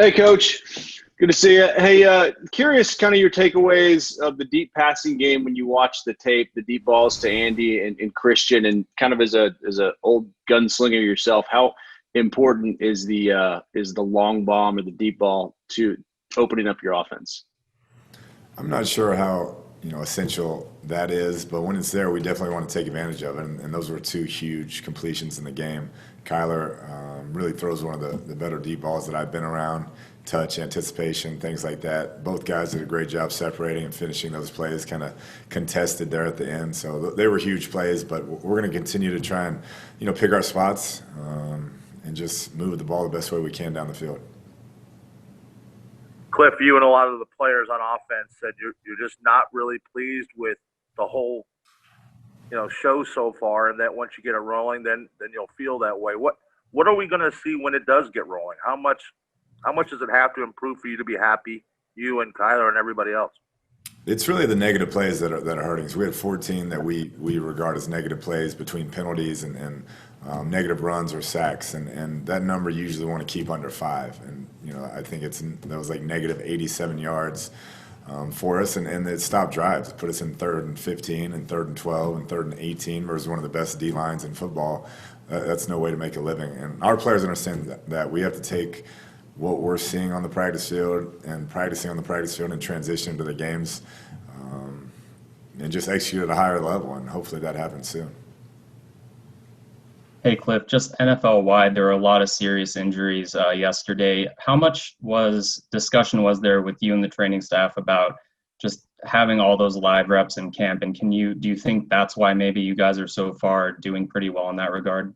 Hey, Coach. Good to see you. Hey, curious kind of your takeaways of the deep passing game when you watch the tape, the deep balls to Andy and Christian, and kind of as a old gunslinger yourself, how important is the long bomb or the deep ball to opening up your offense? I'm not sure how essential that is, but when it's there, we definitely want to take advantage of it. And those were two huge completions in the game. Kyler really throws one of the better deep balls that I've been around. Touch, anticipation, things like that. Both guys did a great job separating and finishing those plays, kind of contested there at the end. So they were huge plays, but we're going to continue to try and pick our spots and just move the ball the best way we can down the field. Kliff, you and a lot of the players on offense said you're just not really pleased with the whole show so far, and that once you get it rolling, then you'll feel that way. What are we going to see when it does get rolling? How much does it have to improve for you to be happy, you and Kyler and everybody else? It's really the negative plays that are hurting. So we had 14 that we regard as negative plays between penalties and negative runs or sacks, and that number you usually want to keep under 5. And I think that was like negative 87 yards for us, and it stopped drives. It put us in 3rd and 15, and 3rd and 12, and 3rd and 18 versus one of the best D lines in football. That's no way to make a living. And our players understand that we have to take what we're seeing on the practice field and practicing on the practice field and transition to the games and just execute at a higher level, and hopefully that happens soon. Hey, Kliff, just NFL-wide, there were a lot of serious injuries yesterday. How much discussion was there with you and the training staff about just having all those live reps in camp? And do you think that's why maybe you guys are so far doing pretty well in that regard?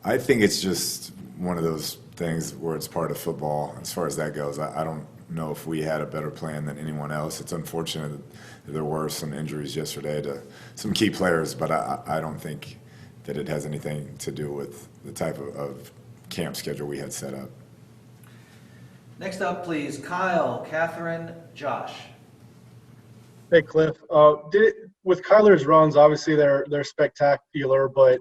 I think it's just one of those things where it's part of football as far as that goes. I don't know if we had a better plan than anyone else. It's unfortunate that there were some injuries yesterday to some key players, but I don't think that it has anything to do with the type of camp schedule we had set up. Next up, please, Kyle, Catherine, Josh. Hey, Kliff. With Kyler's runs, obviously they're spectacular, but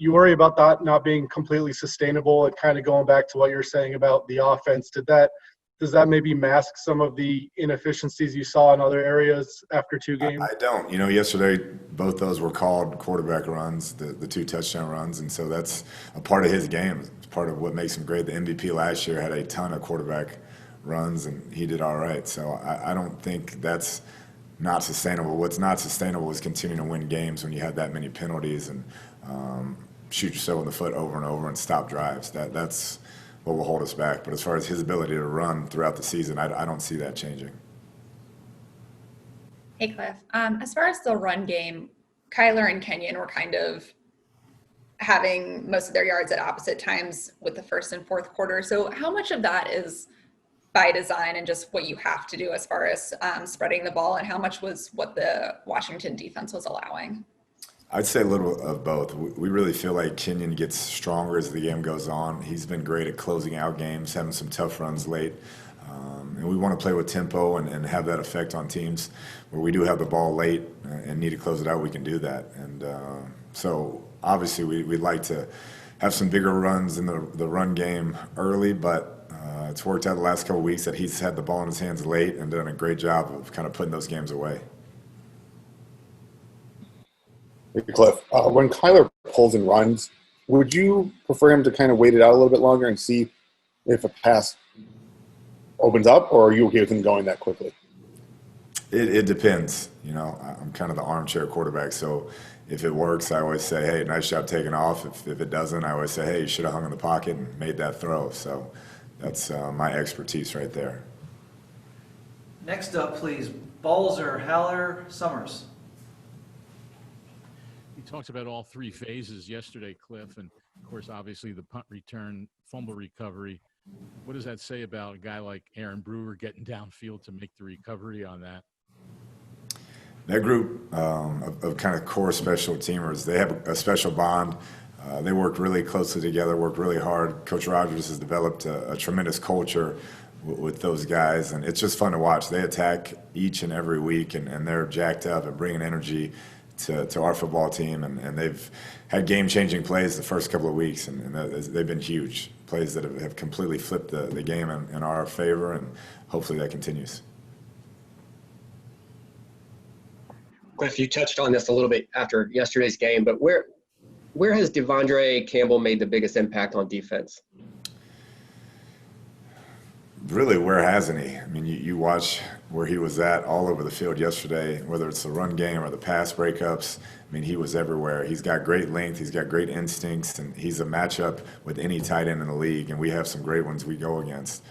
you worry about that not being completely sustainable and kind of going back to what you're saying about the offense. Does that maybe mask some of the inefficiencies you saw in other areas after 2 games? I don't. Yesterday both those were called quarterback runs, the 2 touchdown runs, and so that's a part of his game. It's part of what makes him great. The MVP last year had a ton of quarterback runs, and he did all right. So I don't think that's not sustainable. What's not sustainable is continuing to win games when you have that many penalties and shoot yourself in the foot over and over and stop drives. That's what will hold us back. But as far as his ability to run throughout the season, I don't see that changing. Hey, Kliff. As far as the run game, Kyler and Kenyon were kind of having most of their yards at opposite times with the first and fourth quarter. So how much of that is by design and just what you have to do as far as spreading the ball, and how much was what the Washington defense was allowing? I'd say a little of both. We really feel like Kenyon gets stronger as the game goes on. He's been great at closing out games, having some tough runs late. And we want to play with tempo and have that effect on teams where we do have the ball late and need to close it out. We can do that. And so obviously we'd like to have some bigger runs in the run game early, but it's worked out the last couple of weeks that he's had the ball in his hands late and done a great job of kind of putting those games away. Kliff, when Kyler pulls and runs, would you prefer him to kind of wait it out a little bit longer and see if a pass opens up, or are you okay with him going that quickly? It depends. I'm kind of the armchair quarterback, so if it works, I always say, hey, nice job taking off. If it doesn't, I always say, hey, you should have hung in the pocket and made that throw. So that's my expertise right there. Next up, please, Balzer, Haller, Summers. You talked about all 3 phases yesterday, Kliff, and of course, obviously the punt return, fumble recovery. What does that say about a guy like Aaron Brewer getting downfield to make the recovery on that? That group of kind of core special teamers, they have a special bond. They work really closely together, work really hard. Coach Rogers has developed a tremendous culture with those guys, and it's just fun to watch. They attack each and every week, and they're jacked up and bringing energy to our football team, and they've had game-changing plays the first couple of weeks, and they've been huge. plays that have completely flipped the game in our favor, and hopefully that continues. Kliff, you touched on this a little bit after yesterday's game, but where has Devandre Campbell made the biggest impact on defense? Really, where hasn't he? I mean, you watch where he was at all over the field yesterday, whether it's the run game or the pass breakups. I mean, he was everywhere. He's got great length. He's got great instincts, and he's a matchup with any tight end in the league, and we have some great ones we go against.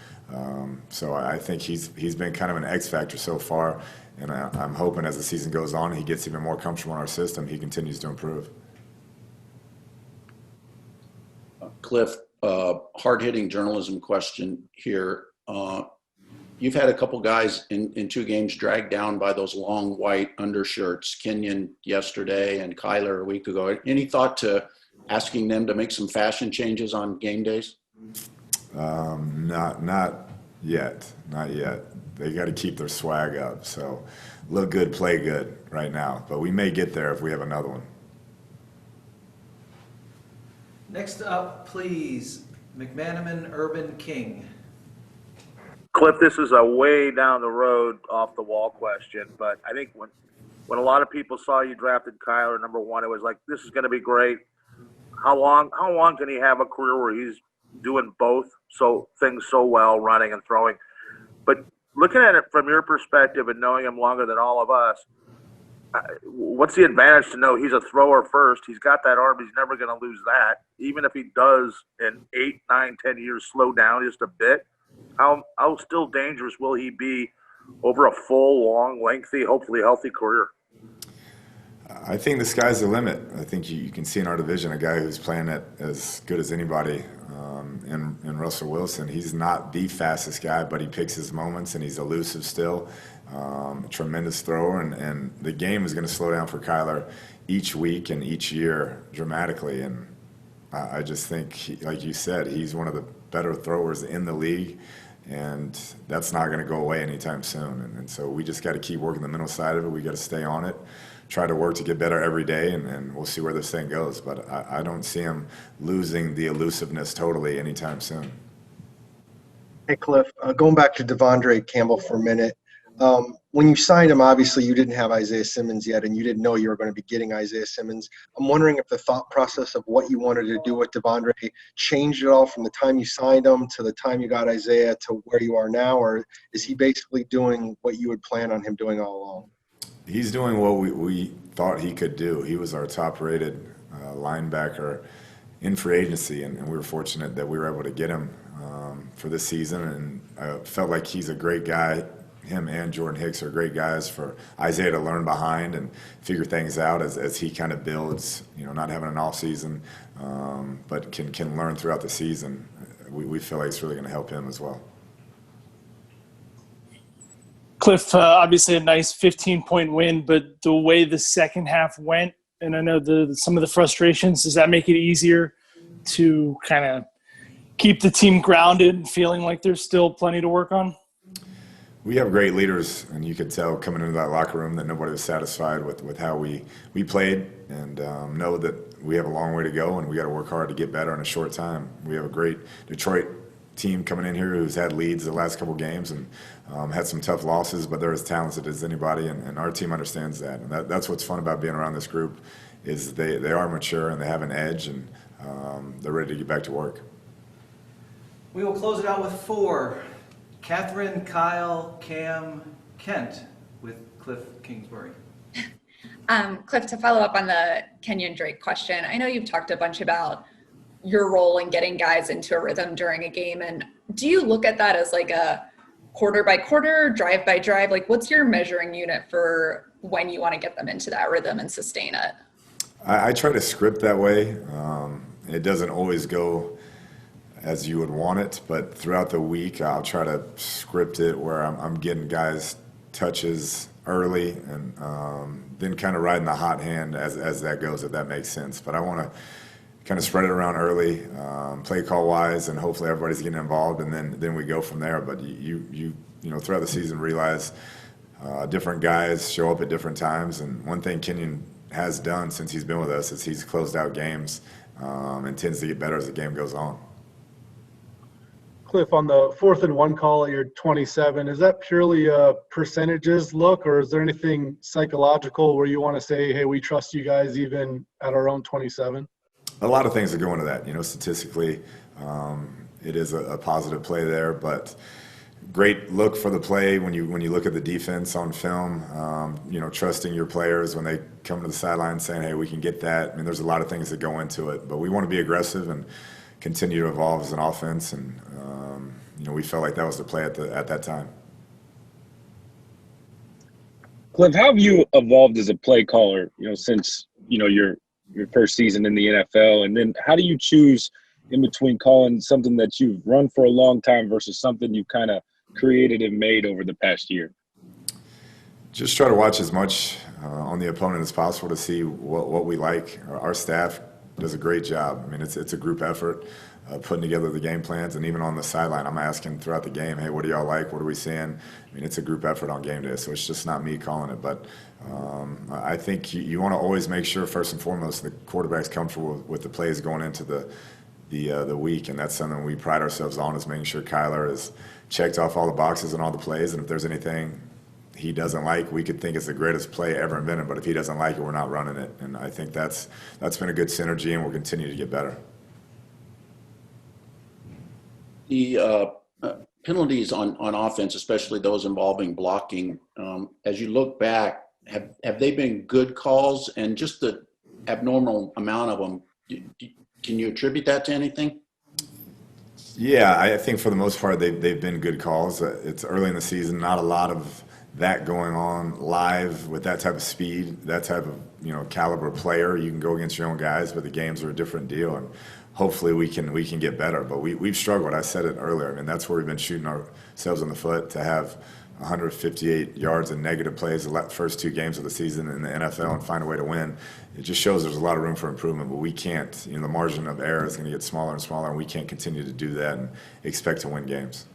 So I think he's been kind of an X factor so far, and I'm hoping as the season goes on, he gets even more comfortable in our system, he continues to improve. Kliff, hard-hitting journalism question here. You've had a couple guys in 2 games dragged down by those long white undershirts, Kenyon yesterday and Kyler a week ago. Any thought to asking them to make some fashion changes on game days? Not yet. Not yet. They got to keep their swag up. So look good, play good right now. But we may get there if we have another one. Next up, please, McManaman, Urban, King. Kliff, this is a way down the road, off the wall question, but I think when a lot of people saw you drafted Kyler number 1, it was like, this is going to be great. How long can he have a career where he's doing both things so well, running and throwing? But looking at it from your perspective and knowing him longer than all of us, what's the advantage to know he's a thrower first? He's got that arm. He's never going to lose that. Even if he does in 8, 9, 10 years slow down just a bit, how still dangerous will he be over a full, long, lengthy, hopefully healthy career? I think the sky's the limit. I think you can see in our division a guy who's playing it as good as anybody in Russell Wilson. He's not the fastest guy, but he picks his moments, and he's elusive still. Tremendous thrower, and the game is going to slow down for Kyler each week and each year dramatically. And I just think, like you said, he's one of the better throwers in the league, and that's not going to go away anytime soon. And so we just got to keep working the mental side of it. We got to stay on it, try to work to get better every day, and we'll see where this thing goes. But I don't see him losing the elusiveness totally anytime soon. Hey, Kliff, going back to Devandre Campbell for a minute. When you signed him, obviously you didn't have Isaiah Simmons yet, and you didn't know you were going to be getting Isaiah Simmons. I'm wondering if the thought process of what you wanted to do with Devandre changed at all from the time you signed him to the time you got Isaiah to where you are now, or is he basically doing what you would plan on him doing all along? He's doing what we thought he could do. He was our top-rated linebacker in free agency, and we were fortunate that we were able to get him for this season, and I felt like he's a great guy. Him and Jordan Hicks are great guys for Isaiah to learn behind and figure things out as he kind of builds, not having an off season, but can learn throughout the season. We feel like it's really going to help him as well. Kliff, obviously a nice 15-point win, but the way the second half went, and I know some of the frustrations, does that make it easier to kind of keep the team grounded and feeling like there's still plenty to work on? We have great leaders, and you could tell coming into that locker room that nobody was satisfied with how we played, and know that we have a long way to go, and we got to work hard to get better in a short time. We have a great Detroit team coming in here who's had leads the last couple games and had some tough losses, but they're as talented as anybody, and our team understands that. And that's what's fun about being around this group is they are mature and they have an edge, and they're ready to get back to work. We will close it out with 4. Catherine, Kyle, Cam, Kent with Kliff Kingsbury. Kliff, to follow up on the Kenyon Drake question, I know you've talked a bunch about your role in getting guys into a rhythm during a game, and do you look at that as like a quarter by quarter, drive by drive? Like, what's your measuring unit for when you want to get them into that rhythm and sustain it? I try to script that way. It doesn't always go as you would want it, but throughout the week I'll try to script it where I'm getting guys touches early and then kind of riding the hot hand as that goes, if that makes sense. But I want to kind of spread it around early, play call wise, and hopefully everybody's getting involved, and then we go from there. But you throughout the season realize different guys show up at different times, and one thing Kenyon has done since he's been with us is he's closed out games and tends to get better as the game goes on. Kliff, on the 4th and 1 call at your 27, is that purely a percentages look, or is there anything psychological where you want to say, hey, we trust you guys even at our own 27? A lot of things that go into that. Statistically, it is a positive play there, but great look for the play when you look at the defense on film. Trusting your players when they come to the sideline saying, hey, we can get that. I mean, there's a lot of things that go into it, but we want to be aggressive and continue to evolve as an offense, and we felt like that was the play at that time. Kliff, how have you evolved as a play caller, since, your first season in the NFL? And then how do you choose in between calling something that you've run for a long time versus something you've kind of created and made over the past year? Just try to watch as much on the opponent as possible to see what we like. Our staff does a great job. I mean, it's a group effort, putting together the game plans, and even on the sideline, I'm asking throughout the game, hey, what do y'all like? What are we seeing? I mean, it's a group effort on game day, so it's just not me calling it. But I think you want to always make sure, first and foremost, the quarterback's comfortable with the plays going into the week, and that's something we pride ourselves on, is making sure Kyler has checked off all the boxes and all the plays, and if there's anything he doesn't like, we could think it's the greatest play ever invented, but if he doesn't like it, we're not running it. And I think that's been a good synergy, and we'll continue to get better. The penalties on offense, especially those involving blocking, as you look back, have they been good calls? And just the abnormal amount of them, can you attribute that to anything? Yeah, I think for the most part they've been good calls. It's early in the season, not a lot of that going on live with that type of speed, that type of caliber player. You can go against your own guys, but the games are a different deal, and hopefully we can get better. But we've struggled. I said it earlier. I mean, that's where we've been shooting ourselves in the foot, to have 158 yards in negative plays the first 2 games of the season in the NFL and find a way to win. It just shows there's a lot of room for improvement, but we can't. The margin of error is going to get smaller and smaller, and we can't continue to do that and expect to win games.